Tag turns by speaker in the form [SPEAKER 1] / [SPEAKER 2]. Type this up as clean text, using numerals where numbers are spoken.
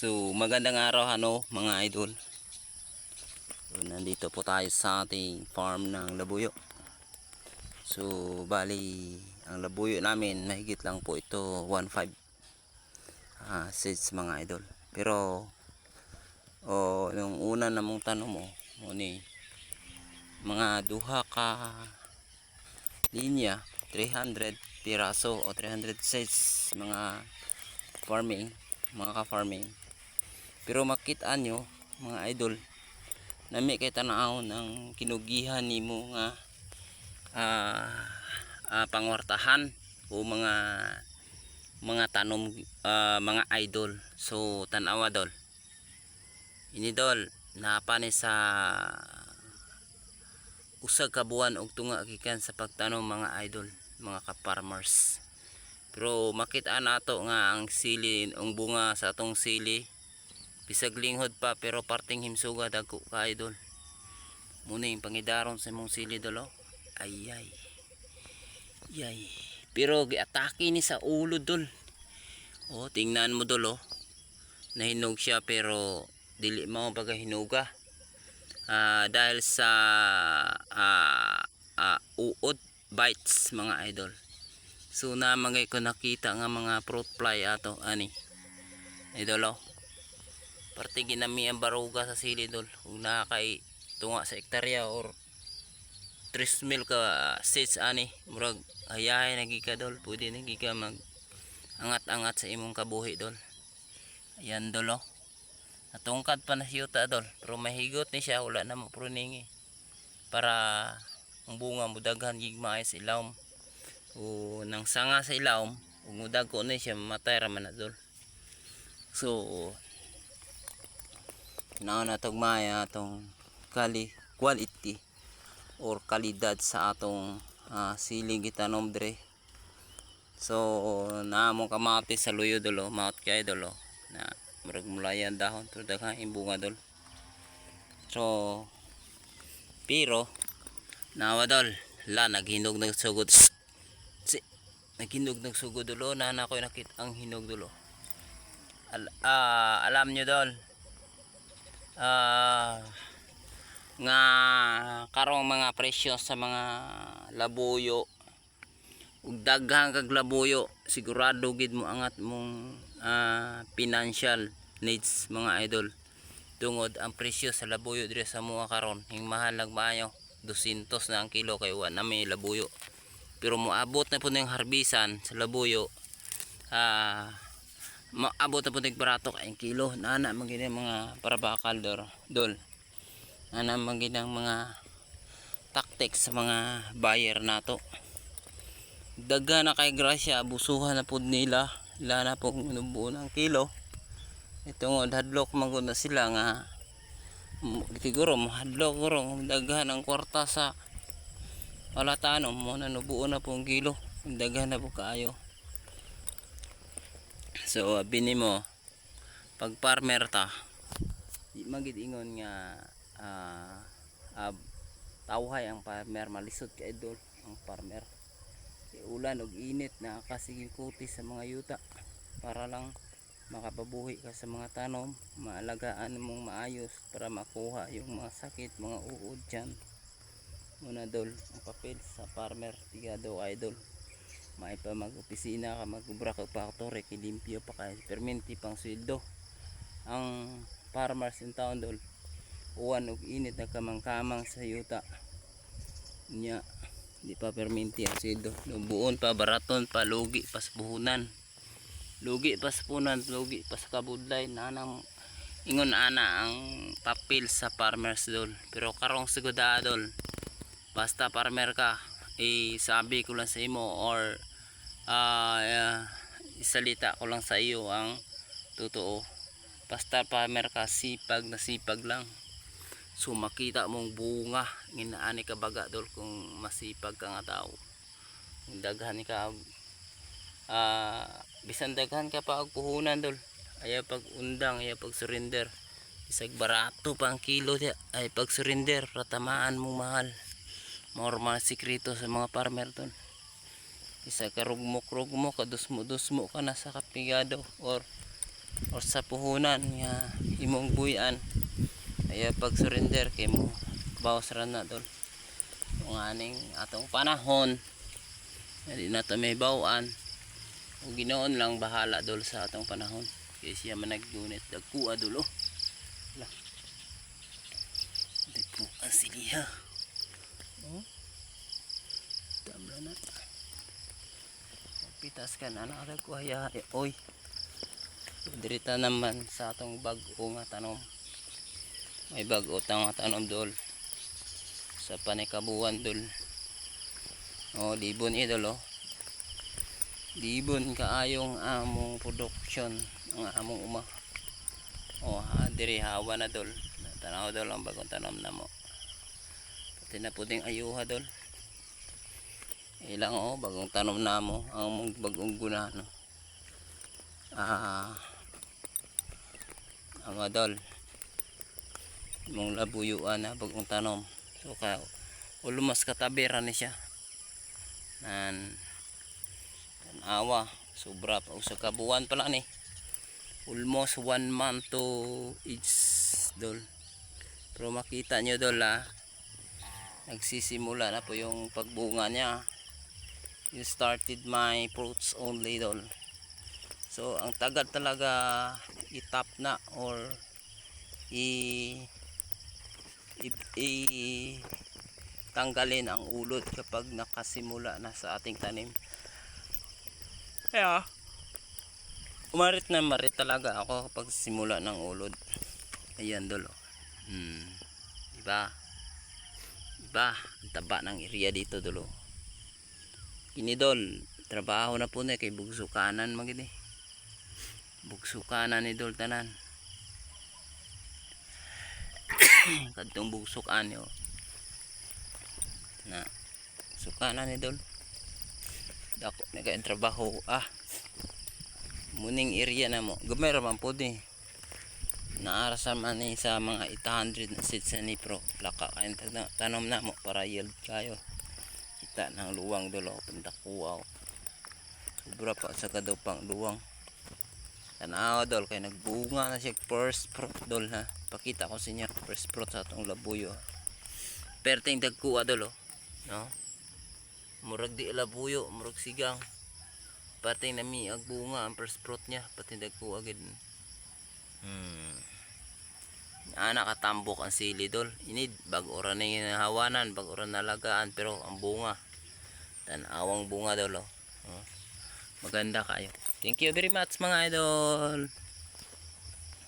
[SPEAKER 1] So magandang araw mga idol. So, nandito po tayo sa ating farm ng labuyo. So bali ang labuyo namin mahigit lang po ito 1.5 seeds mga idol. Pero yung una namong tanong mo ni mga duha ka linya 300 piraso o 300 seeds mga farming, mga ka-farming. Pero makita nyo mga idol, nami kay tanaw ng kinugihan nimo nga pangwartahan o mga tanom, mga idol. So tanawa dol, ini dol napa ni sa usag ka buwan og tunga gikan sa pagtanom mga idol, mga ka-farmers. Pero makita nato nga ang sili, ang bunga sa atong sili bisag linghod pa pero parting himsuga dagko ka idol. Muna yung pangidaron sa mong sili dolo. Ayay. Yay. Pero giatake ni sa ulo dol. Tingnan mo dolo. Nahinog siya pero dili mo paghinuga. Dahil sa uod bites mga idol. So na mga ko nakita nga mga fruit fly ato ani. Idol parte ginami ang baruga sa sili dol. Kung nakakay tunga sa hektarya or 3 mil ka seeds ani, murag hayahay nagika dol, pwede nagika mag angat-angat sa imong kabuhi dol. Ayan dol natungkad pa na siyuta dol, pero mahigot ni siya, wala na mo pruning para ang bunga mudaghan gigmay sa ilawom o nang sanga sa ilawom ug mudag ko ni siya mamatay ra man na dol. So na tugmaya atong quality or kalidad sa atong siling gitanom dre. So naamong kamati sa luyo dolo, maot kay dolo na murag mulayan dahon pero daghang bunga dol. So pero nawa dol la naghinog ng sugod, naghinog ng sugod dolo na ko nakita ang hinog dolo. Alam nyo dol, nga karong mga presyo sa mga labuyo ug daghang kag labuyo, sigurado gid mo angat mong financial needs mga idol. Tungod ang presyo sa labuyo dire sa mua karon hing mahal lang maayo, 200 na ang kilo kay wa na may labuyo. Pero moabot na pud ning harbisan sa labuyo, maabot na pud ning barato kay kilo. Nana man gid mga parabakal dol. Nana man gid ang mga tactics sa mga buyer nato. Daghan na kay grasya, abusuhan na pud nila, ila na pong nubuo ng kilo. Itong hadlok man gud na sila nga siguro mahadlok guro daghan ang kwarta sa palatanom mo na nubuo na pong kilo, daghan na po kaayo. So bini mo pag farmer ta, di magid ingon nga tawhay ang farmer, malisod ka idol ang farmer. Ulan og init na kasigil kuti sa mga yuta para lang makapabuhi ka sa mga tanom, maalagaan mong maayos para makuha yung mga sakit, mga uod dyan. Muna dol ang papel sa farmer tigado idol, may pa mag-opisina ka, mag-ubra ka factory, kilimpyo pa kay perminti pang sweldo. Ang farmers in town dol, uwan og init na kamang-kamang sa yuta nya, di pa perminti ang sweldo. Buon pa, baraton pa, lugi pa sa puhunan, lugi pa sa punan, lugi pa sa kabudlay. Nanang ingon ana ang papel sa farmers dol. Pero karong sigudad dol, basta farmer ka, sabi ko lang sa imo or isalita ko lang sa iyo ang totoo. Basta farmer ka, sipag na sipag lang. So makita mong bunga, nginaani ka baga dol kung masipag ka nga tao. Daghan ka bisan daghan ka pa og puhunan dol, ayaw pag undang, ayaw pag surrender. Isag barato pa ang kilo dia ay pag surrender, ratamaan mong mahal. Normal sikreto sa mga farmer dol. Isa ka rugmok-rugmok, kadusmo-dusmo ka na sa kapigado or o sa puhunan nga imong buyan kaya pag surrender kay mo bawas ra na dol kung aning atong panahon hindi na to may bawaan o Ginoon lang bahala dol sa atong panahon kay siya man naggunit dagkua dol oh dagkua siliha oh tabla na pitas kan anak dagkua ya oy dirita naman sa atong bag-o nga tanom may bag-o nga tanom dol sa panikabuan dol oh libon idol oh libon kaayong among production ang among uma oh diri hawa na dol tanaw dol ang bagong tanom na mo pati na puding ayuha dol ilang oh bagong tanom na mo ang bagong guna no ang dol mong labuyuan na bagong tanom so ka ulumas katabera ni siya nan awa sobra pa usa ka buwan pala ni almost 1 month to each dol pero makita nyo dol nagsisimula na po yung pagbunga niya you started my fruits only dol so ang tagal talaga itap na or tanggalin ang ulod kapag nakasimula na sa ating tanim kaya marit talaga ako kapag simula ng ulod ayan dolo diba ang taba ng area dito dolo kinidol trabaho na po na kay bugsukanan magini bugsukanan ni dol tanan kadtong bugsukan yo na sukanan ni dol dako na kay trabaho muning area na mo gamay ra man pud ni naarasan man ni sa mga 800 na seeds ni pro laka kay tanom na mo para yield kayo kita ng luwang dolo pandakuaw sobra pa sa kadupang luwang tanaw dol kay nagbunga na siya first fruit dol ha pakita ko sa inyo first fruit sa atong labuyo perting dagkuha dol no murag di labuyo murag sigang pati nami ag bunga ang first fruit niya pati dagko agad anak katambok ang sili dol inid bag ora na hawanan bag ora nalagaan pero ang bunga tanawang bunga dol maganda kayo thank you very much mga idol.